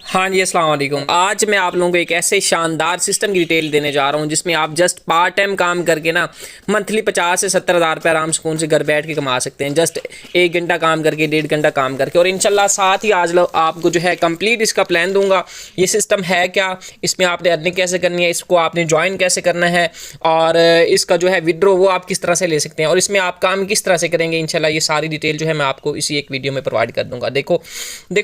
हाँ जी, अस्सलाम वालेकुम। आज मैं आप लोगों को एक ऐसे शानदार सिस्टम की डिटेल देने जा रहा हूँ जिसमें आप जस्ट पार्ट टाइम काम करके ना मंथली 50 से 70 हज़ार रुपये आराम सुकून से घर बैठ के कमा सकते हैं। जस्ट 1 घंटा काम करके, 1.5 घंटा काम करके। और इंशाल्लाह साथ ही आज आपको जो है कंप्लीट इसका प्लान दूंगा। ये सिस्टम है क्या, इसमें आपने अर्निंग कैसे करनी है, इसको आपने ज्वाइन कैसे करना है, और इसका जो है विड्रो वो आप किस तरह से ले सकते हैं, और इसमें आप काम किस तरह से करेंगे। इंशाल्लाह ये सारी डिटेल जो है मैं आपको इसी एक वीडियो में प्रोवाइड कर दूंगा। देखो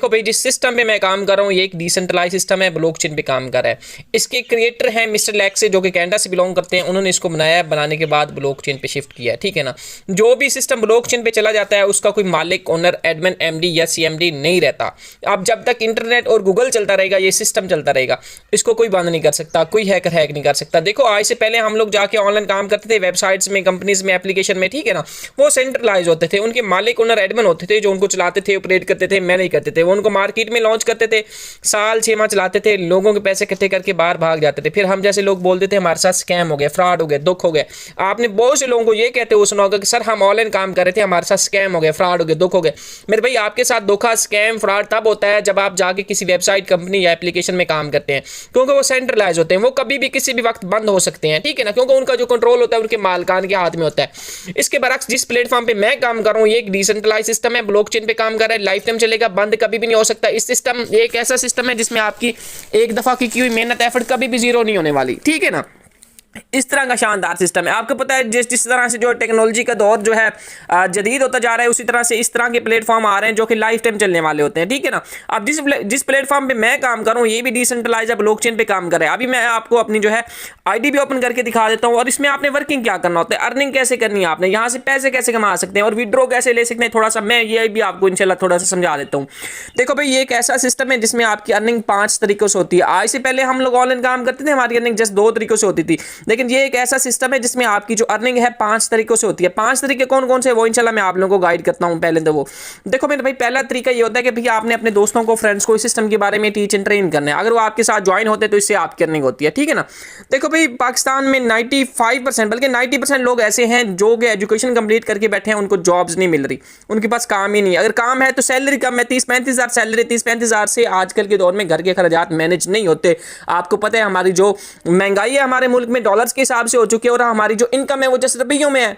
भाई, जिस सिस्टम पे मैं काम कर रहा हूँ ये डिसेंट्रलाइज सिस्टम है, ब्लॉकचेन पे काम कर रहा है। इसके क्रिएटर हैं मिस्टर लेक्स, जो कि कनाडा से बिलोंग करते हैं। उन्होंने इसको बनाया, बनाने के बाद ब्लॉकचेन पे शिफ्ट किया है, ठीक है ना। जो भी सिस्टम ब्लॉकचेन पे चला जाता है उसका कोई मालिक, ओनर, एडमिन, एमडी या सीएमडी नहीं रहता। अब जब तक इंटरनेट और गूगल चलता रहेगा, ये सिस्टम चलता रहेगा, इसको कोई बंद नहीं कर सकता, कोई हैकर हैक नहीं कर सकता। देखो आज से पहले हम लोग जाके ऑनलाइन काम करते थे, वेबसाइट्स में, कंपनीज में, एप्लीकेशन में, ठीक है ना। वो सेंट्रलाइज होते थे, उनके मालिक, ओनर, एडमिन होते थे जो उनको चलाते थे, ऑपरेट करते थे, मैनेज करते थे। वो उनको मार्केट में लॉन्च करते थे, साल 6 माह चलाते थे, लोगों के पैसे इकट्ठे करके बाहर भाग जाते थे। फिर हम जैसे लोग बोलते थे हमारे साथ स्कैम हो गया, फ्रॉड हो गया, दुख हो गया। आपने बहुत से लोगों को ये कहते हुए सुना होगा कि सर हम ऑनलाइन काम कर रहे थे, हमारे साथ स्कैम हो गया, फ्रॉड हो गया, दुख हो गया। मेरे भाई, आपके साथ धोखा, स्कैम, फ्रॉड तब होता है जब आप जाके किसी वेबसाइट, कंपनी या एप्लीकेशन में काम करते हैं, क्योंकि वो सेंट्रलाइज होते हैं। वो कभी भी किसी भी वक्त बंद हो सकते हैं, ठीक है ना, क्योंकि उनका जो कंट्रोल होता है उनके मालिकान के हाथ में होता है। इसके बरक्स जिस प्लेटफॉर्म पे मैं काम कर रहा हूँ ये एक डिसेंट्रलाइज सिस्टम है, ब्लॉकचेन पे काम कर रहा है, लाइफ टाइम चलेगा, बंद कभी भी नहीं हो सकता। इस सिस्टम एक ऐसा सिस्टम है जिसमें आपकी एक दफा की हुई मेहनत, एफर्ट कभी भी जीरो नहीं होने वाली, ठीक है ना। इस तरह का शानदार सिस्टम है। आपको पता है जिस तरह से जो टेक्नोलॉजी का दौर जो है जदीद होता जा रहा है, उसी तरह से इस तरह के प्लेटफॉर्म आ रहे हैं जो कि लाइफ टाइम चलने वाले होते हैं, ठीक है ना। अब जिस प्लेटफॉर्म पे मैं काम कर रहा हूँ ये भी डिसेंट्रलाइज है, ब्लॉकचेन पे काम कर रहा है। अभी मैं आपको अपनी जो है आईडी भी ओपन करके दिखा देता हूँ, और इसमें आपने वर्किंग क्या करना होता है, अर्निंग कैसे करनी है, आपने यहाँ से पैसे कैसे कमा सकते हैं, और विड्रॉ कैसे ले सकते हैं, थोड़ा सा मैं ये भी आपको इंशाल्लाह थोड़ा सा समझा देता हूँ। देखो भाई, ये एक ऐसा सिस्टम है जिसमें आपकी अर्निंग 5 तरीकों से होती है। आज से पहले हम लोग ऑनलाइन काम करते थे, हमारी अर्निंग जस्ट 2 तरीकों से होती थी, लेकिन ये एक ऐसा सिस्टम है जिसमें आपकी जो अर्निंग है 5 तरीकों से होती है। 5 तरीके कौन कौन से, वो इंशाल्लाह मैं आप लोगों को गाइड करता हूं। पहले तो वो देखो मेरे भाई, पहला तरीका ये होता है कि भाई आपने अपने दोस्तों को, फ्रेंड्स को इस सिस्टम के बारे में टीच एंड ट्रेन करना है। अगर वो आपके साथ ज्वाइन होते हैं तो इससे आपकी अर्निंग होती है, ठीक है ना। देखो भाई, पाकिस्तान में 95% बल्कि 90% लोग ऐसे हैं जो कि एजुकेशन कंप्लीट करके बैठे हैं, उनको जॉब्स नहीं मिल रही, उनके पास काम ही नहीं है। अगर काम है तो सैलरी कम है, 30-35 हज़ार सैलरी, 30-35 हज़ार से आजकल के दौर में घर के खर्चात मैनेज नहीं होते। आपको पता है हमारी जो महंगाई है हमारे मुल्क में डॉलर्स के हिसाब से हो चुकी है, और हमारी जो इनकम है वो जैसे रुपयों में है,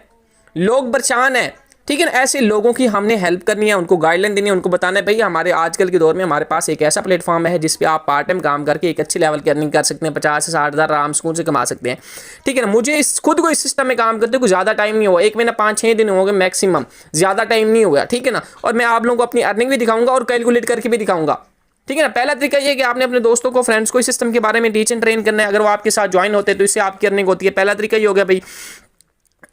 लोग परेशान है, ठीक है ना। ऐसे लोगों की हमने हेल्प करनी है, उनको गाइडलाइन देनी है, उनको बताना है भाई हमारे आजकल के दौर में हमारे पास एक ऐसा प्लेटफॉर्म है जिस पे आप पार्ट टाइम काम करके एक अच्छे लेवल की अर्निंग कर सकते हैं, 50 से 60 हज़ार आराम सुकून से कमा सकते हैं, ठीक है ना। मुझे खुद को इस सिस्टम में काम करते कुछ ज़्यादा टाइम नहीं हुआ, 1 महीना 5-6 दिन हो गए मैक्सिमम, ज़्यादा टाइम नहीं हुआ, ठीक है ना। और मैं आप लोगों को अपनी अर्निंग भी दिखाऊंगा और कैलकुलेट करके भी दिखाऊंगा, ठीक है ना। पहला तरीका ये कि आपने अपने दोस्तों को, फ्रेंड्स को इस सिस्टम के बारे में टीच एंड ट्रेन करना है। अगर वो आपके साथ ज्वाइन होते हैं तो इससे आपकी अर्निंग होती है। पहला तरीका ये हो गया भाई।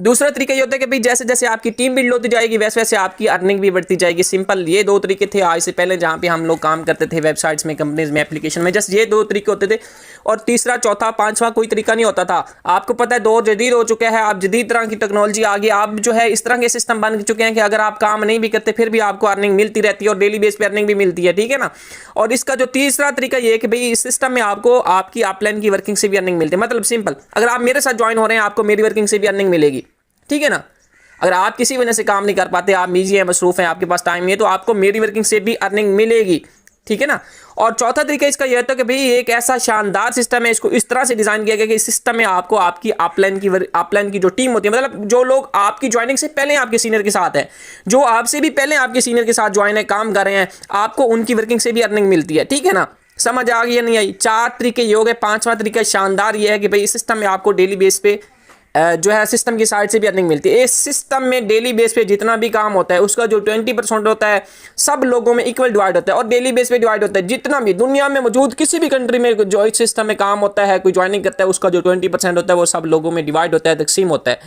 दूसरा तरीका ये होता है कि भाई जैसे जैसे आपकी टीम बिल्ड होती जाएगी वैसे वैसे आपकी अर्निंग भी बढ़ती जाएगी। सिंपल ये 2 तरीके थे आज से पहले जहाँ पे हम लोग काम करते थे वेबसाइट्स में, कंपनीज में, एप्लीकेशन में, जस्ट ये 2 तरीके होते थे, और तीसरा, चौथा, 5वां कोई तरीका नहीं होता था। आपको पता है दौर जदीद हो चुका है, आप जदीद तरह की टेक्नोलॉजी आ गई, आप जो है इस तरह के सिस्टम बन चुके हैं कि अगर आप काम नहीं भी करते फिर भी आपको अर्निंग मिलती रहती है, और डेली बेस पे अर्निंग भी मिलती है, ठीक है ना। और इसका जो तीसरा तरीका ये है कि भाई इस सिस्टम में आपको आपकी अपलाइन की वर्किंग से भी अर्निंग मिलती है। मतलब सिंपल, अगर आप मेरे साथ ज्वाइन हो रहे हैं आपको मेरी वर्किंग से भी अर्निंग मिलेगी, ठीक है ना। अगर आप किसी वजह से काम नहीं कर पाते, आप बिजी हैं, मसरूफ हैं, आपके पास टाइम नहीं है, तो आपको मेरी वर्किंग से भी अर्निंग मिलेगी, ठीक है ना। और चौथा तरीका इसका यह होता है कि भाई एक ऐसा शानदार सिस्टम है, इसको इस तरह से डिजाइन किया गया कि इस सिस्टम में आपको आपकी अपलाइन की जो टीम होती है, मतलब जो लोग आपकी ज्वाइनिंग से पहले आपके सीनियर के साथ है, जो आपसे भी पहले आपके सीनियर के साथ ज्वाइन है, काम कर रहे हैं, आपको उनकी वर्किंग से भी अर्निंग मिलती है, ठीक है ना। समझ आ गई या नहीं आई। 4 तरीके ये हो गए। 5वां तरीका शानदार ये है कि भाई इस सिस्टम में आपको डेली बेस पे जो है सिस्टम की साइड से भी अर्निंग मिलती है। इस सिस्टम में डेली बेस पे जितना भी काम होता है उसका जो 20% होता है सब लोगों में इक्वल डिवाइड होता है, और डेली बेस पे डिवाइड होता है। जितना भी दुनिया में मौजूद किसी भी कंट्री में जो इस सिस्टम में काम होता है, कोई ज्वाइनिंग करता है, उसका जो 20% होता है वो सब लोगों में डिवाइड होता है, तकसीम होता है।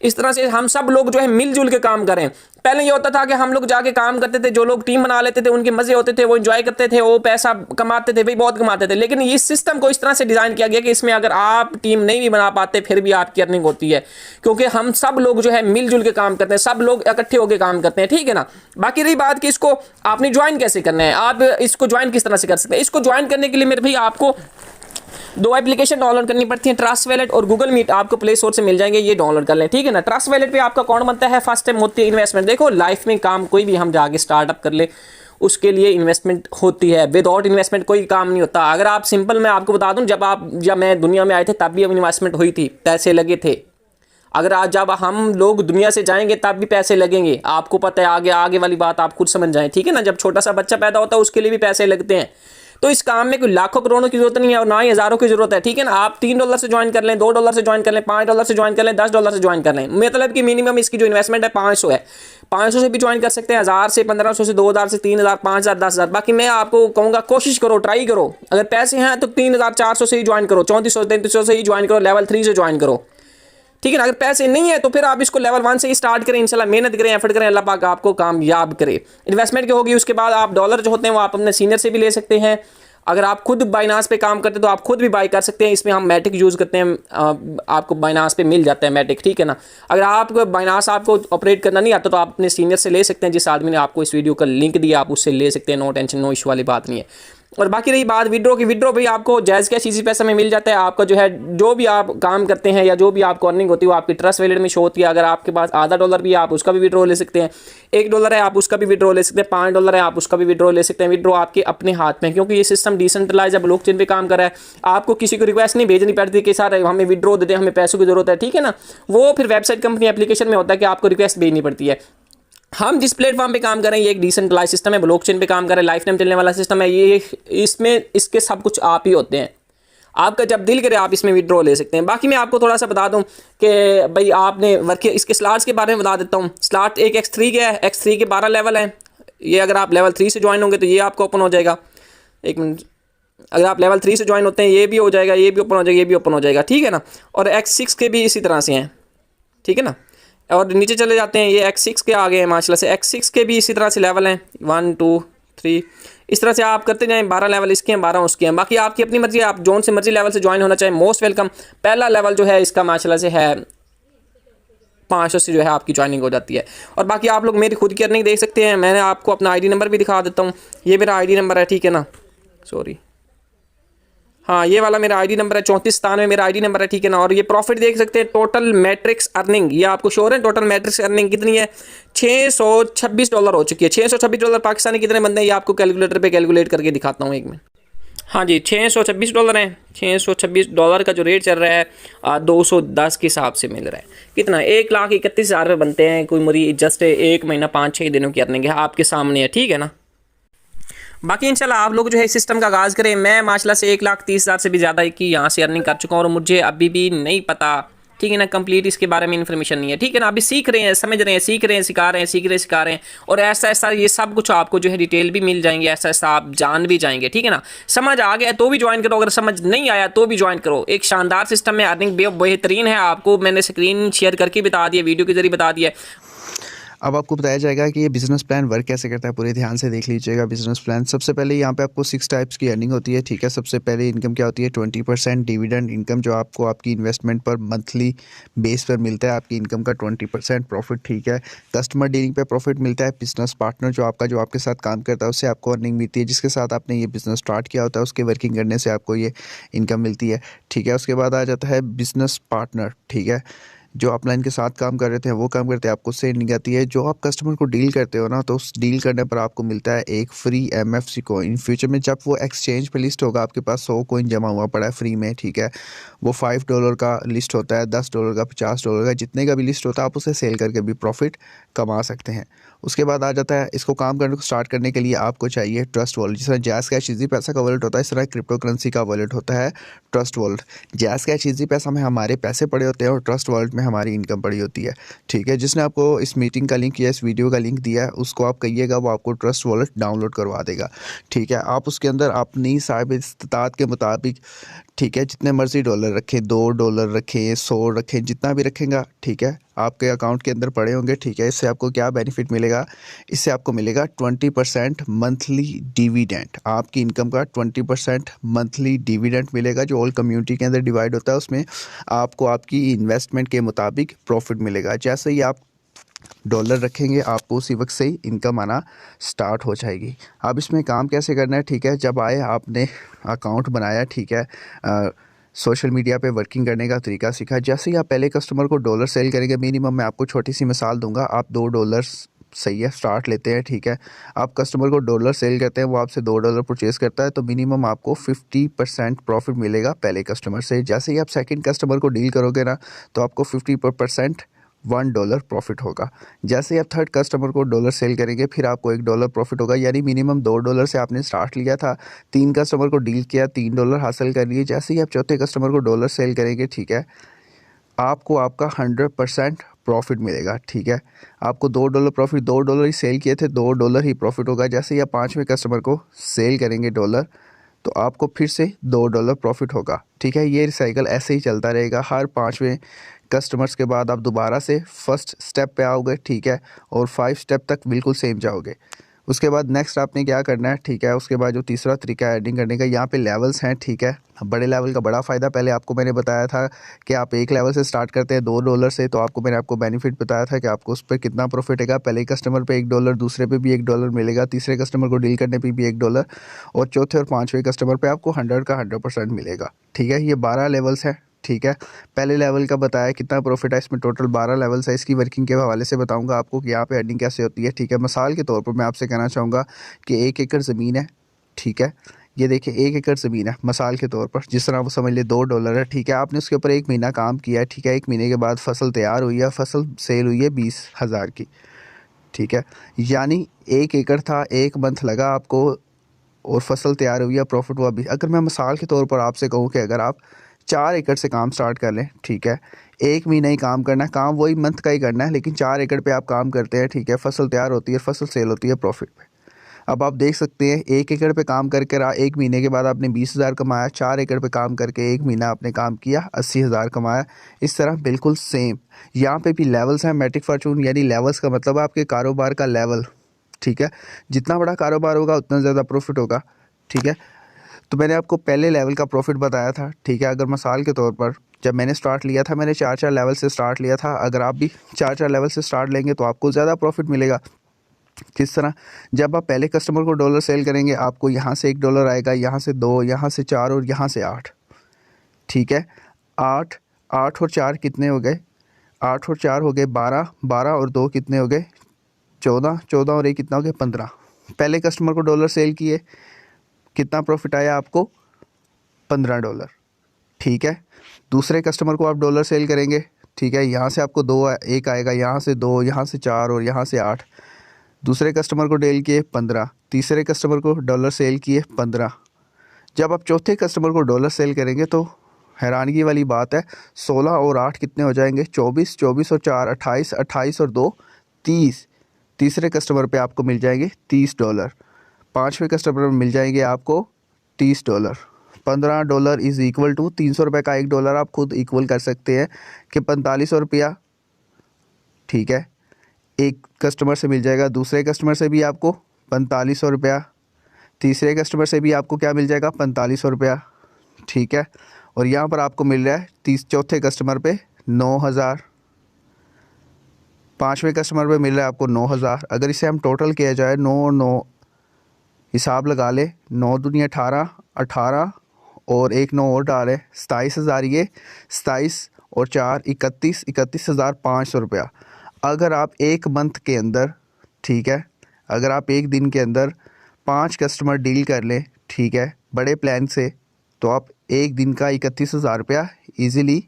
इस तरह से हम सब लोग जो है मिलजुल के काम करें। पहले ये होता था कि हम लोग जाके काम करते थे, जो लोग टीम बना लेते थे उनके मजे होते थे, वो एंजॉय करते थे, वो पैसा कमाते थे, भाई बहुत कमाते थे। लेकिन इस सिस्टम को इस तरह से डिजाइन किया गया कि इसमें अगर आप टीम नहीं भी बना पाते फिर भी आपकी अर्निंग होती है, क्योंकि हम सब लोग जो है मिलजुल के काम करते हैं, सब लोग इकट्ठे होकर काम करते हैं, ठीक है ना। बाकी रही बात कि इसको आपने ज्वाइन कैसे करना है, आप इसको ज्वाइन किस तरह से कर सकते हैं। इसको ज्वाइन करने के लिए मेरे भाई आपको 2 एप्लीकेशन डाउनलोड करनी पड़ती है, ट्रस्ट वैलेट और गूगल मीट। आपको प्ले स्टोर से मिल जाएंगे, ये डाउनलोड कर लें, ठीक है ना। ट्रस्ट वैलेट पे आपका अकाउंट बनता है, फर्स्ट टाइम होती है इन्वेस्टमेंट। देखो लाइफ में काम कोई भी हम जाके स्टार्टअप कर ले उसके लिए इन्वेस्टमेंट होती है। विदाउट इन्वेस्टमेंट कोई काम नहीं होता। अगर आप सिंपल मैं आपको बता दूं, जब मैं दुनिया में आए थे तब भी इन्वेस्टमेंट हुई थी, पैसे लगे थे। अगर आज जब हम लोग दुनिया से जाएंगे तब भी पैसे लगेंगे, आपको पता है। आगे आगे वाली बात आप खुद समझ जाएं, ठीक है ना। जब छोटा सा बच्चा पैदा होता है उसके लिए भी पैसे लगते हैं। तो इस काम में कोई लाखों करोड़ों की जरूरत नहीं है और ना ही हज़ारों की जरूरत है, ठीक है ना। आप $3 से ज्वाइन कर लें, $2 से ज्वाइन कर लें, $5 से ज्वाइन कर लें, $10 से ज्वाइन कर लें। मतलब कि मिनिमम इसकी जो इन्वेस्टमेंट है 500 है। 500 से भी ज्वाइन कर सकते हैं, 1000 से, 1500 से, 2000 से, 3000, 5000, 10,000। बाकी मैं आपको कहूँगा कोशिश करो, ट्राई करो। अगर पैसे हैं तो 3400 से ही ज्वाइन करो, 3400 3300 से ही ज्वाइन करो, लेवल 3 से ज्वाइन करो, ठीक है ना। अगर पैसे नहीं है तो फिर आप इसको लेवल 1 से ही स्टार्ट करें। इंशाल्लाह मेहनत करें, एफर्ट करें, अल्लाह पाक आपको कामयाब करे। इन्वेस्टमेंट क्या होगी उसके बाद, आप डॉलर जो होते हैं वो आप अपने सीनियर से भी ले सकते हैं। अगर आप खुद बाइनास पे काम करते हैं तो आप खुद भी बाई कर सकते हैं। इसमें हम मैटिक यूज़ करते हैं, आपको बाइनास पे मिल जाता है मैटिक, ठीक है ना। अगर आपको बाइनास आपको ऑपरेट करना नहीं आता तो आप अपने सीनियर से ले सकते हैं। जिस आदमी ने आपको इस वीडियो का लिंक दिया आप उससे ले सकते हैं, नो टेंशन, नो इशू वाली बात नहीं है। और बाकी रही बात विड्रो की, विड्रो भी आपको जायज़ कैश इजी पैसा में मिल जाता है। आपका जो है जो भी आप काम करते हैं या जो भी आपको अर्निंग होती है वो आपकी ट्रस्ट वैलेट में शो होती है। अगर आपके पास $0.5 भी है आप उसका भी विड्रो ले सकते हैं, $1 है आप उसका भी विड्रो ले सकते हैं, $5 है आप उसका भी विड्रो ले सकते हैं। विड्रो आपके अपने हाथ में, क्योंकि ये सिस्टम डिसेंट्रलाइज है, ब्लॉकचेन पे काम कर रहा है। आपको किसी को रिक्वेस्ट नहीं भेजनी पड़ती कि सर हमें विड्रो दे दें, हमें पैसों की जरूरत है, ठीक है ना। वो फिर वेबसाइट कंपनी एप्लीकेशन में होता है कि आपको रिक्वेस्ट भेजनी पड़ती है। हम जिस प्लेटफॉर्म पे काम कर रहे हैं ये एक डिसेंट्रलाइज सिस्टम है, ब्लॉकचेन पे काम कर रहे हैं, लाइफ टाइम चलने वाला सिस्टम है ये। इसमें इसके सब कुछ आप ही होते हैं। आपका जब दिल करे आप इसमें विड्रॉ ले सकते हैं। बाकी मैं आपको थोड़ा सा बता दूं कि भाई आपने वर्क इसके स्लॉट्स के बारे में बता देता हूं। स्लॉट एक X3 के है, X3 के 12 लेवल हैं। ये अगर आप लेवल 3 से ज्वाइन होंगे तो ये आपको ओपन हो जाएगा। एक मिनट, अगर आप लेवल 3 से ज्वाइन होते हैं ये भी हो जाएगा, ये भी ओपन हो जाएगा, ये भी ओपन हो जाएगा, ठीक है ना। और X6 के भी इसी तरह से हैं, ठीक है ना। और नीचे चले जाते हैं, ये X6 के आ गए हैं माशाल्लाह से। X6 के भी इसी तरह से लेवल हैं 1 2 3, इस तरह से आप करते जाएं। 12 लेवल इसके हैं, 12 उसके हैं। बाकी आपकी अपनी मर्जी है, आप जोन से मर्जी लेवल से ज्वाइन होना चाहें, मोस्ट वेलकम। पहला लेवल जो है इसका माशाल्लाह से है 500 से जो है आपकी ज्वाइनिंग हो जाती है। और बाकी आप लोग मेरी खुद की अर्निंग देख सकते हैं। मैंने आपको अपना ID नंबर भी दिखा देता हूँ, ये मेरा ID नंबर है, ठीक है ना। सॉरी, हाँ ये वाला मेरा ID नंबर है, 3497 में मेरा ID नंबर है, ठीक है ना। और ये प्रॉफिट देख सकते हैं, टोटल मैट्रिक्स अर्निंग, ये आपको शोर है। टोटल मैट्रिक्स अर्निंग कितनी है, $626 हो चुकी है। $626 पाकिस्तानी कितने बनते हैं ये आपको कैलकुलेटर पे कैलकुलेट करके दिखाता हूँ एक मिनट। हाँ जी, $626 है। $626 का जो रेट चल रहा है 210 के हिसाब से मिल रहा है। कितना, 1,31,000 बनते हैं। कोई मेरी जस्ट एक महीना 5-6 दिनों की अर्निंग है, आपके सामने है, ठीक है ना। बाकी इंशाल्लाह आप लोग जो है इस सिस्टम का आगाज़ करें। मैं माशाल्लाह से 1,30,000 से भी ज़्यादा की यहाँ से अर्निंग कर चुका हूँ और मुझे अभी भी नहीं पता, ठीक है ना, कंप्लीट इसके बारे में इन्फॉर्मेशन नहीं है, ठीक है ना। अभी सीख रहे हैं, समझ रहे हैं, सीख रहे हैं, सिखा रहे हैं, सीख रहे हैं, सिखा रहे हैं। और ऐसा ऐसा ये सब कुछ आपको जो है डिटेल भी मिल जाएंगे, ऐसा ऐसा आप जान भी जाएंगे, ठीक है ना। समझ आ गया तो भी ज्वाइन करो, अगर समझ नहीं आया तो भी ज्वाइन करो। एक शानदार सिस्टम है, अर्निंग बेहतरीन है। आपको मैंने स्क्रीन शेयर करके बता दिया, वीडियो के जरिए बता दिया। अब आपको बताया जाएगा कि ये बिज़नेस प्लान वर्क कैसे करता है, पूरे ध्यान से देख लीजिएगा। बिज़नेस प्लान सबसे पहले यहाँ पे आपको 6 टाइप्स की अर्निंग होती है, ठीक है। सबसे पहले इनकम क्या होती है, 20% डिविडेंड इनकम, जो आपको आपकी इन्वेस्टमेंट पर मंथली बेस पर मिलता है। आपकी इनकम का 20% प्रॉफिट, ठीक है। कस्टमर डीलिंग पे प्रॉफिट मिलता है। बिजनेस पार्टनर जो आपके साथ काम करता है उससे आपको अर्निंग मिलती है, जिसके साथ आपने ये बिज़नेस स्टार्ट किया होता है उसके वर्किंग करने से आपको ये इनकम मिलती है, ठीक है। उसके बाद आ जाता है बिज़नेस पार्टनर, ठीक है। जो अपलाइन के साथ काम कर रहे थे वो काम करते हैं, आपको उससे अर्निंग आती है। जो आप कस्टमर को डील करते हो ना, तो उस डील करने पर आपको मिलता है एक free MFC coin. In future में जब वो एक्सचेंज पे लिस्ट होगा, आपके पास 100 कॉइन जमा हुआ पड़ा है फ्री में, ठीक है। वो $5 का लिस्ट होता है, $10 का, $50 का, जितने का भी लिस्ट होता है आप उसे सेल करके भी प्रॉफिट कमा सकते हैं। उसके बाद आ जाता है, इसको काम करने को स्टार्ट करने के लिए आपको चाहिए ट्रस्ट वॉलेट। जिस तरह जैज़ कैश इजी पैसा का वॉलेट होता है, इस तरह क्रिप्टो करेंसी का वॉलेट होता है trust wallet. Jazz cash easy पैसा में हमारे पैसे पड़े होते हैं और ट्रस्ट वॉलेट में हमारी इनकम पड़ी होती है, ठीक है। जिसने आपको इस मीटिंग का लिंक या इस वीडियो का लिंक दिया है उसको आप कहिएगा, वो आपको ट्रस्ट वॉलेट डाउनलोड करवा देगा, ठीक है। आप उसके अंदर अपनी साहिब इस्तात के मुताबिक, ठीक है, जितने मर्जी डॉलर रखें, $2 रखें, 100 रखें, जितना भी रखेंगे, ठीक है, आपके अकाउंट के अंदर पड़े होंगे, ठीक है। इससे आपको क्या बेनिफिट मिलेगा, इससे आपको मिलेगा 20% मंथली डिविडेंड। आपकी इनकम का 20% मंथली डिविडेंड मिलेगा, जो ऑल कम्युनिटी के अंदर डिवाइड होता है। उसमें आपको आपकी इन्वेस्टमेंट के मुताबिक प्रॉफिट मिलेगा। जैसे ही आप डॉलर रखेंगे आपको उसी वक्त से ही इनकम आना स्टार्ट हो जाएगी। अब इसमें काम कैसे करना है, ठीक है। जब आए आपने अकाउंट बनाया, ठीक है, सोशल मीडिया पे वर्किंग करने का तरीका सीखा। जैसे ही आप पहले कस्टमर को डॉलर सेल करेंगे, मिनिमम मैं आपको छोटी सी मिसाल दूंगा, आप $2 सही है, स्टार्ट लेते हैं। ठीक है, आप कस्टमर को डॉलर सेल करते हैं, वो आपसे $2 परचेज़ करता है, तो मिनिमम आपको 50% प्रॉफिट मिलेगा पहले कस्टमर से। जैसे ही आप सेकंड कस्टमर को डील करोगे ना, तो आपको 50% $1 प्रॉफिट होगा। जैसे ही आप थर्ड कस्टमर को डॉलर सेल करेंगे, फिर आपको $1 प्रॉफिट होगा। यानी मिनिमम $2 से आपने स्टार्ट लिया था, 3 कस्टमर को डील किया, $3 हासिल कर लिए। जैसे ही आप चौथे कस्टमर को डॉलर सेल करेंगे, ठीक है, आपको आपका 100% प्रॉफिट मिलेगा। ठीक है, आपको $2 प्रॉफिट, $2 ही सेल किए थे, $2 ही प्रॉफिट होगा। जैसे ही आप पाँचवें कस्टमर को सेल करेंगे डॉलर, तो आपको फिर से $2 प्रॉफिट होगा। ठीक है, ये साइकिल ऐसे ही चलता रहेगा। हर पाँचवें कस्टमर्स के बाद आप दोबारा से फर्स्ट स्टेप पे आओगे। ठीक है, और 5 स्टेप तक बिल्कुल सेम जाओगे। उसके बाद नेक्स्ट आपने क्या करना है, ठीक है, उसके बाद जो तीसरा तरीका है एडिंग करने का, यहाँ पे लेवल्स हैं। ठीक है, बड़े लेवल का बड़ा फ़ायदा, पहले आपको मैंने बताया था कि आप एक लेवल से स्टार्ट करते हैं $2 से, तो आपको मैंने आपको बेनिफिट बताया था कि आपको उस पर कितना प्रॉफिट है। पहले कस्टमर पे $1, दूसरे पे भी $1 मिलेगा, तीसरे कस्टमर को डील करने पे भी $1, और चौथे और पाँचवें कस्टमर पे आपको 100 का 100% मिलेगा। ठीक है, ये 12 लेवल्स हैं। ठीक है, पहले लेवल का बताया कितना प्रॉफिट है, इसमें टोटल 12 लेवल्स है। इसकी वर्किंग के हवाले से बताऊंगा आपको कि यहाँ पे अर्निंग कैसे होती है। ठीक है, मिसाल के तौर पर मैं आपसे कहना चाहूँगा कि 1 एकड़ ज़मीन है। ठीक है, ये देखिए 1 एकड़ ज़मीन है मिसाल के तौर पर, जिस तरह वो समझ लिए $2 है। ठीक है, आपने उसके ऊपर 1 महीना काम किया है। ठीक है, 1 महीने के बाद फसल तैयार हुई है, फसल सेल हुई है 20,000 की। ठीक है, यानी 1 एकड़ था, 1 मंथ लगा आपको और फसल तैयार हुई है, प्रॉफिट हुआ 20। अगर मैं मिसाल के तौर पर आपसे कहूँ कि अगर आप 4 एकड़ से काम स्टार्ट कर लें, ठीक है, 1 महीना ही काम करना है, काम वही मंथ का ही करना है, लेकिन 4 एकड़ पे आप काम करते हैं। ठीक है, फसल तैयार होती है, फसल सेल होती है प्रॉफिट पे। अब आप देख सकते हैं 1 एकड़ पे काम करके 1 महीने के बाद आपने 20,000 कमाया, 4 एकड़ पे काम करके 1 महीना आपने काम किया, 80,000 कमाया। इस तरह बिल्कुल सेम यहाँ पे भी लेवल्स हैं। मैट्रिक फॉर्चून यानी लेवल्स का मतलब आपके कारोबार का लेवल। ठीक है, जितना बड़ा कारोबार होगा उतना ज़्यादा प्रॉफिट होगा। ठीक है, तो मैंने आपको पहले लेवल का प्रॉफिट बताया था। ठीक है, अगर मिसाल के तौर पर जब मैंने स्टार्ट लिया था, मैंने 4-4 लेवल से स्टार्ट लिया था। अगर आप भी 4-4 लेवल से स्टार्ट लेंगे तो आपको ज़्यादा प्रॉफिट मिलेगा। किस तरह, जब आप पहले कस्टमर को डॉलर सेल करेंगे, आपको यहाँ से $1 आएगा, यहाँ से 2, यहाँ से 4 और यहाँ से 8। ठीक है, 8 8 और 4 कितने हो गए, 8 और 4 हो गए 12, 12 और 2 कितने हो गए 14, 14 और 1 कितना हो गया 15। पहले कस्टमर को डॉलर सेल किए, कितना प्रॉफिट आया आपको $15। ठीक है, दूसरे कस्टमर को आप डॉलर सेल करेंगे। ठीक है, यहाँ से आपको 2 1 आएगा, यहाँ से 2, यहाँ से 4 और यहाँ से 8। दूसरे कस्टमर को डील किए 15, तीसरे कस्टमर को डॉलर सेल किए 15। जब आप चौथे कस्टमर को डॉलर सेल करेंगे तो हैरानगी वाली बात है, 16 और 8 कितने हो जाएंगे 24, 24 और 4 28, 28 और 2 30। तीसरे कस्टमर पे आपको मिल जाएंगे $30। पाँचवें कस्टमर में मिल जाएंगे आपको $30। $15 इज़ इक्वल टू 300 रुपये का $1 आप खुद इक्वल कर सकते हैं कि 4500 रुपया। ठीक है, एक कस्टमर से मिल जाएगा, दूसरे कस्टमर से भी आपको 4500 रुपया, तीसरे कस्टमर से भी आपको क्या मिल जाएगा 4500 रुपया। ठीक है, और यहाँ पर आपको मिल रहा है चौथे कस्टमर पे 9000, पाँचवें कस्टमर पे मिल रहा है आपको 9000। अगर इसे हम टोटल किया जाए 9 और 9 हिसाब लगा ले, 9 दूनी 18, 18 और 1 9 और डालें 27,000, ये 27 और 4 31, 31,500 रुपया। अगर आप एक मंथ के अंदर, ठीक है, अगर आप एक दिन के अंदर 5 कस्टमर डील कर लें, ठीक है, बड़े प्लान से, तो आप एक दिन का 31,000 रुपया ईज़िली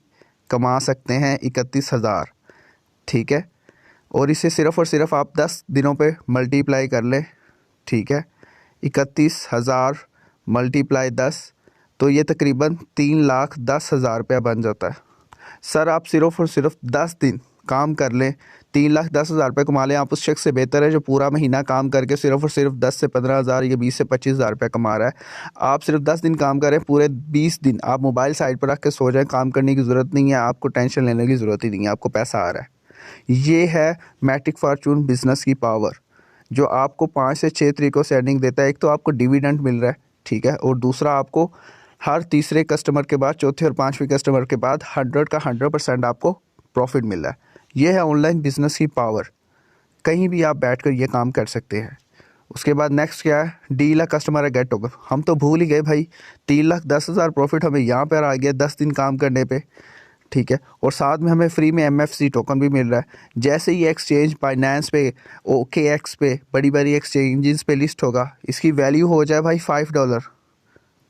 कमा सकते हैं। 31,000, ठीक है, और इसे सिर्फ़ और सिर्फ आप 10 दिनों पे मल्टीप्लाई कर लें। ठीक है, 31,000 मल्टीप्लाई 10, तो ये तकरीबन 3,10,000 रुपया बन जाता है। सर आप सिर्फ़ और सिर्फ 10 दिन काम कर लें, 3,10,000 रुपये कमा लें। आप उस शख्स से बेहतर है जो पूरा महीना काम करके सिर्फ़ और सिर्फ 10 से 15,000 या 20 से 25,000 रुपये कमा रहा है। आप सिर्फ 10 दिन काम करें, पूरे 20 दिन आप मोबाइल साइड पर रख के सो जाएं, काम करने की ज़रूरत नहीं है, आपको टेंशन लेने की ज़रूरत ही नहीं है, आपको पैसा आ रहा है। ये है मैट्रिक फॉर्चून बिज़नेस की पावर, जो आपको 5 से 6 तरीक़ों से अर्निंग देता है। एक तो आपको डिविडेंड मिल रहा है, ठीक है, और दूसरा आपको हर तीसरे कस्टमर के बाद, चौथे और पाँचवें कस्टमर के बाद 100 का 100% आपको प्रॉफिट मिल रहा है। ये है ऑनलाइन बिज़नेस की पावर, कहीं भी आप बैठकर ये काम कर सकते हैं। उसके बाद नेक्स्ट क्या है, डील कस्टमर है गेट होगा। हम तो भूल ही गए भाई, 3,10,000 प्रॉफिट हमें यहाँ पर आ गया 10 दिन काम करने पे। ठीक है, और साथ में हमें फ्री में MFC टोकन भी मिल रहा है। जैसे ही एक्सचेंज बाइनेंस पे, OKX पे, बड़ी बड़ी एक्सचेंजेस पे लिस्ट होगा, इसकी वैल्यू हो जाए भाई $5,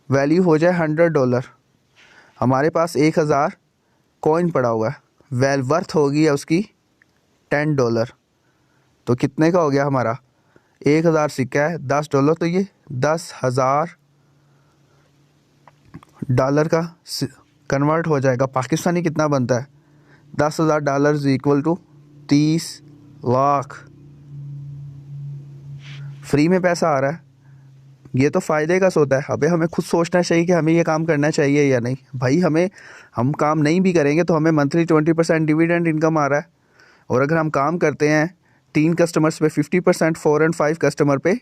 वैल्यू हो जाए $100, हमारे पास 1000 कॉइन पड़ा हुआ है, वर्थ होगी है उसकी $10। तो कितने का हो गया हमारा, 1000 सिक्का है, $10, तो ये $10,000 का कन्वर्ट हो जाएगा। पाकिस्तानी कितना बनता है, $10,000 इक्वल टू 30 लाख। फ्री में पैसा आ रहा है, ये तो फ़ायदे का सौदा है। अबे हमें खुद सोचना चाहिए कि हमें ये काम करना चाहिए या नहीं। भाई हम काम नहीं भी करेंगे तो हमें मंथली 20% डिविडेंड इनकम आ रहा है, और अगर हम काम करते हैं 3 कस्टमर्स पे 50%, 4 और 5 कस्टमर पे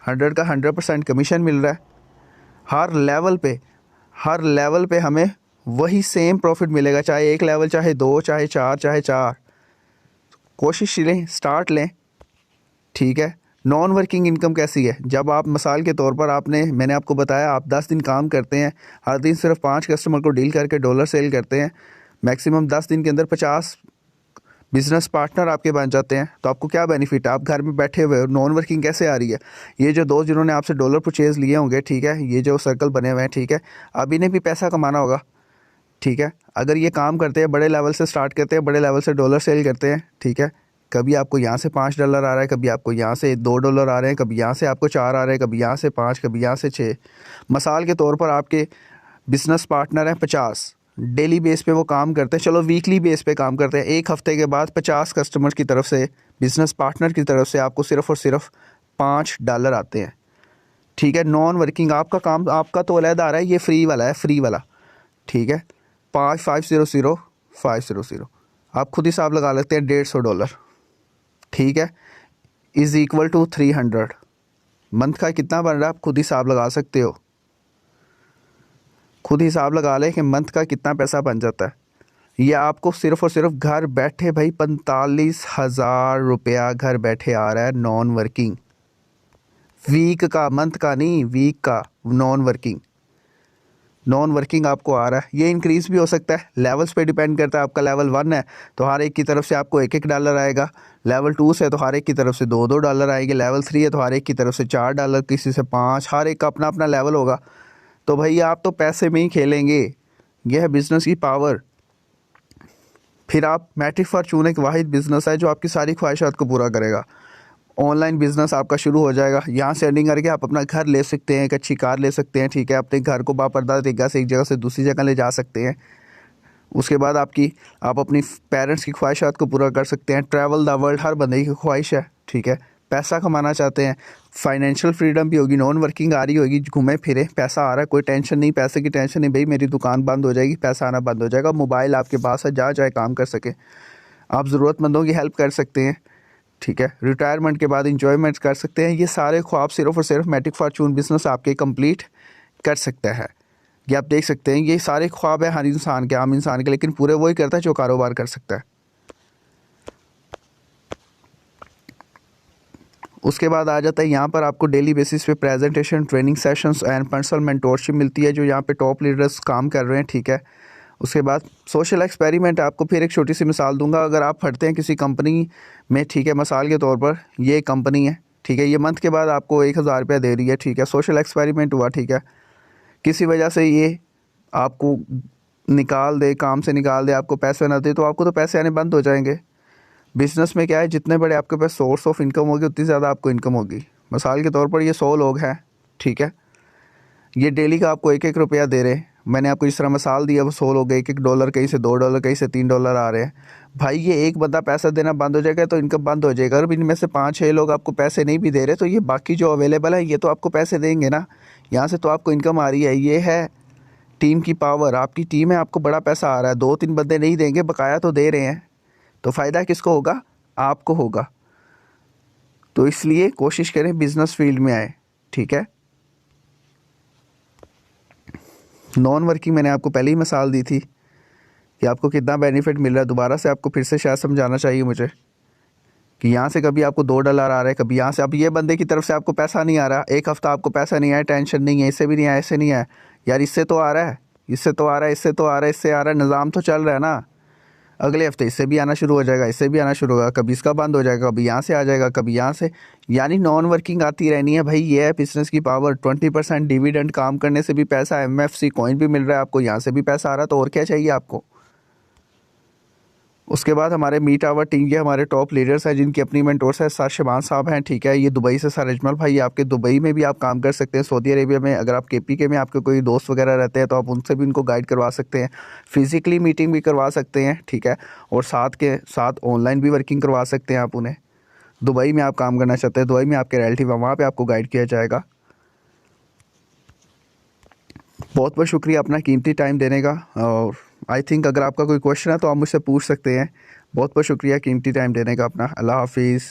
100 का 100% कमीशन मिल रहा है। हर लेवल पे हमें वही सेम प्रॉफिट मिलेगा, चाहे 1 लेवल, चाहे 2, चाहे 4, चाहे 4। कोशिश लें, स्टार्ट लें, ठीक है। नॉन वर्किंग इनकम कैसी है, जब आप मिसाल के तौर पर मैंने आपको बताया आप 10 दिन काम करते हैं, हर दिन सिर्फ 5 कस्टमर को डील करके डॉलर सेल करते हैं, मैक्सिमम 10 दिन के अंदर 50 बिजनेस पार्टनर आपके बन जाते हैं, तो आपको क्या बेनिफिट है, आप घर में बैठे हुए हो। नॉन वर्किंग कैसे आ रही है, ये जो 2 जिन्होंने आपसे डॉलर परचेज लिए होंगे, ठीक है, ये जो सर्कल बने हुए हैं, ठीक है, अब इन्हें भी पैसा कमाना होगा, ठीक है। अगर ये काम करते हैं, बड़े लेवल से स्टार्ट करते हैं, बड़े लेवल से डॉलर सेल करते हैं, ठीक है, कभी आपको यहाँ से $5 आ रहा है, कभी आपको यहाँ से $2 आ रहे हैं, कभी यहाँ से आपको 4 आ रहे हैं, कभी यहाँ से 5, कभी यहाँ से 6। मिसाल के तौर पर आपके बिज़नेस पार्टनर हैं 50, डेली बेस पे वो काम करते हैं, चलो वीकली बेस पे काम करते हैं, 1 हफ्ते के बाद 50 कस्टमर की तरफ से, बिज़नेस पार्टनर की तरफ से आपको सिर्फ़ और सिर्फ $5 आते हैं, ठीक है। नॉन वर्किंग आपका काम, आपका तो अलग आ रहा है, ये फ्री वाला है, फ्री वाला, ठीक है। 5000500 आप खुद हिसाब लगा लेते हैं, $150, ठीक है, इज़ इक्वल टू 300। मंथ का कितना बन रहा है, आप खुद हिसाब लगा सकते हो, खुद हिसाब लगा लें कि मंथ का कितना पैसा बन जाता है। ये आपको सिर्फ़ और सिर्फ घर बैठे भाई 45,000 रुपया घर बैठे आ रहा है, नॉन वर्किंग, वीक का, मंथ का नहीं, वीक का नॉन वर्किंग आपको आ रहा है। ये इंक्रीज़ भी हो सकता है, लेवल्स पे डिपेंड करता है। आपका लेवल 1 है तो हर एक की तरफ से आपको $1 आएगा, लेवल 2 से तो हर एक की तरफ से $2 आएंगे, लेवल 3 है तो हर एक की तरफ से $4, किसी से 5, हर एक का अपना अपना लेवल होगा। तो भाई आप तो पैसे में ही खेलेंगे, यह है बिज़नेस की पावर। फिर आप मैट्रिक फॉर्चून एक वाहिद बिज़नेस है जो आपकी सारी ख्वाहिशात को पूरा करेगा। ऑनलाइन बिज़नेस आपका शुरू हो जाएगा, यहाँ से अर्निंग करके आप अपना घर ले सकते हैं, एक अच्छी कार ले सकते हैं, ठीक है, अपने घर को बापर्दा तरीक़ा से एक जगह से दूसरी जगह ले जा सकते हैं। उसके बाद आप अपनी पेरेंट्स की ख्वाहिशात को पूरा कर सकते हैं। ट्रैवल द वर्ल्ड हर बंदे की ख्वाहिश है, ठीक है। पैसा कमाना चाहते हैं, फाइनेंशियल फ्रीडम भी होगी, नॉन वर्किंग आ रही होगी, घूमे फिरे, पैसा आ रहा है, कोई टेंशन नहीं, पैसे की टेंशन नहीं, भाई मेरी दुकान बंद हो जाएगी, पैसा आना बंद हो जाएगा, मोबाइल आपके पास है, जहाँ जाए काम कर सके, आप ज़रूरतमंदों की हेल्प कर सकते हैं, ठीक है। रिटायरमेंट के बाद इंजॉयमेंट कर सकते हैं। ये सारे ख्वाब सिर्फ और सिर्फ मैट्रिक फॉर्चून बिज़नेस आपके कंप्लीट कर सकता है। ये आप देख सकते हैं, ये सारे ख्वाब है हर इंसान के, आम इंसान के, लेकिन पूरे वही करता है जो कारोबार कर सकता है। उसके बाद आ जाता है यहाँ पर आपको डेली बेसिस पे presentation, training sessions and personal mentorship मिलती है, जो यहाँ पे टॉप लीडर्स काम कर रहे हैं, ठीक है। उसके बाद सोशल एक्सपेरिमेंट, आपको फिर एक छोटी सी मिसाल दूंगा। अगर आप पढ़ते हैं किसी कंपनी में, ठीक है, मिसाल के तौर पर ये कंपनी है, ठीक है, ये मंथ के बाद आपको 1000 रुपया दे रही है, ठीक है, सोशल एक्सपेरिमेंट हुआ, ठीक है। किसी वजह से ये आपको निकाल दे, काम से निकाल दे, आपको पैसे ना दे, तो आपको तो पैसे आने बंद हो जाएंगे। बिज़नेस में क्या है, जितने बड़े आपके पास सोर्स ऑफ इनकम होगी उतनी ज़्यादा आपको इनकम होगी। मिसाल के तौर पर ये 100 लोग हैं, ठीक है, ये डेली का आपको 1-1 रुपया दे रहे हैं। मैंने आपको जिस तरह मिसाल दी है, वो 100 लोग, $1-1, कहीं से $2, कहीं से $3 आ रहे हैं। भाई ये एक बंदा पैसा देना बंद हो जाएगा तो इनकम बंद हो जाएगा। और इनमें से 5-6 लोग आपको पैसे नहीं भी दे रहे, तो ये बाकी जो अवेलेबल है ये तो आपको पैसे देंगे ना, यहाँ से तो आपको इनकम आ रही है। ये है टीम की पावर, आपकी टीम है, आपको बड़ा पैसा आ रहा है, 2-3 बंदे नहीं देंगे, बकाया तो दे रहे हैं, तो फ़ायदा किसको होगा, आपको होगा। तो इसलिए कोशिश करें बिज़नेस फील्ड में आए, ठीक है। नॉन वर्किंग मैंने आपको पहले ही मिसाल दी थी कि आपको कितना बेनिफिट मिल रहा है। दोबारा से आपको फिर से शायद समझाना चाहिए मुझे कि यहाँ से कभी आपको $2 आ रहा है, कभी यहाँ से, अब ये बंदे की तरफ से आपको पैसा नहीं आ रहा, 1 हफ्ता आपको पैसा नहीं आया, टेंशन नहीं है, इससे भी नहीं आया, इससे नहीं आया, यार इससे तो आ रहा है, इससे तो आ रहा है, इससे तो आ रहा है, इससे आ रहा है, निज़ाम तो चल रहा है ना। अगले हफ्ते इससे भी आना शुरू हो जाएगा, इससे भी आना शुरू होगा, कभी इसका बंद हो जाएगा, कभी यहाँ से आ जाएगा, कभी यहाँ से, यानी नॉन वर्किंग आती रहनी है भाई। ये है बिजनेस की पावर। 20% डिविडेंड, काम करने से भी पैसा, MFC कॉइन भी मिल रहा है आपको, यहाँ से भी पैसा आ रहा है, तो और क्या चाहिए आपको। उसके बाद हमारे मीट आवर टीम के हमारे टॉप लीडर्स हैं जिनकी अपनी मेंटोर्स है। सर शबान साहब हैं, ठीक है, ये दुबई से। सर अजमल भाई, आपके दुबई में भी आप काम कर सकते हैं, सऊदी अरेबिया में। अगर आप KPK में आपके कोई दोस्त वगैरह रहते हैं तो आप उनसे भी उनको गाइड करवा सकते हैं, फिज़िकली मीटिंग भी करवा सकते हैं, ठीक है, और साथ के साथ ऑनलाइन भी वर्किंग करवा सकते हैं आप उन्हें। दुबई में आप काम करना चाहते हैं, दुबई में आपके रिलेटिव है, वहाँ पर आपको गाइड किया जाएगा। बहुत बहुत शुक्रिया अपना कीमती टाइम देने का। और आई थिंक अगर आपका कोई क्वेश्चन है तो आप मुझसे पूछ सकते हैं। बहुत बहुत शुक्रिया कीमती टाइम देने का अपना। अल्लाह हाफिज़।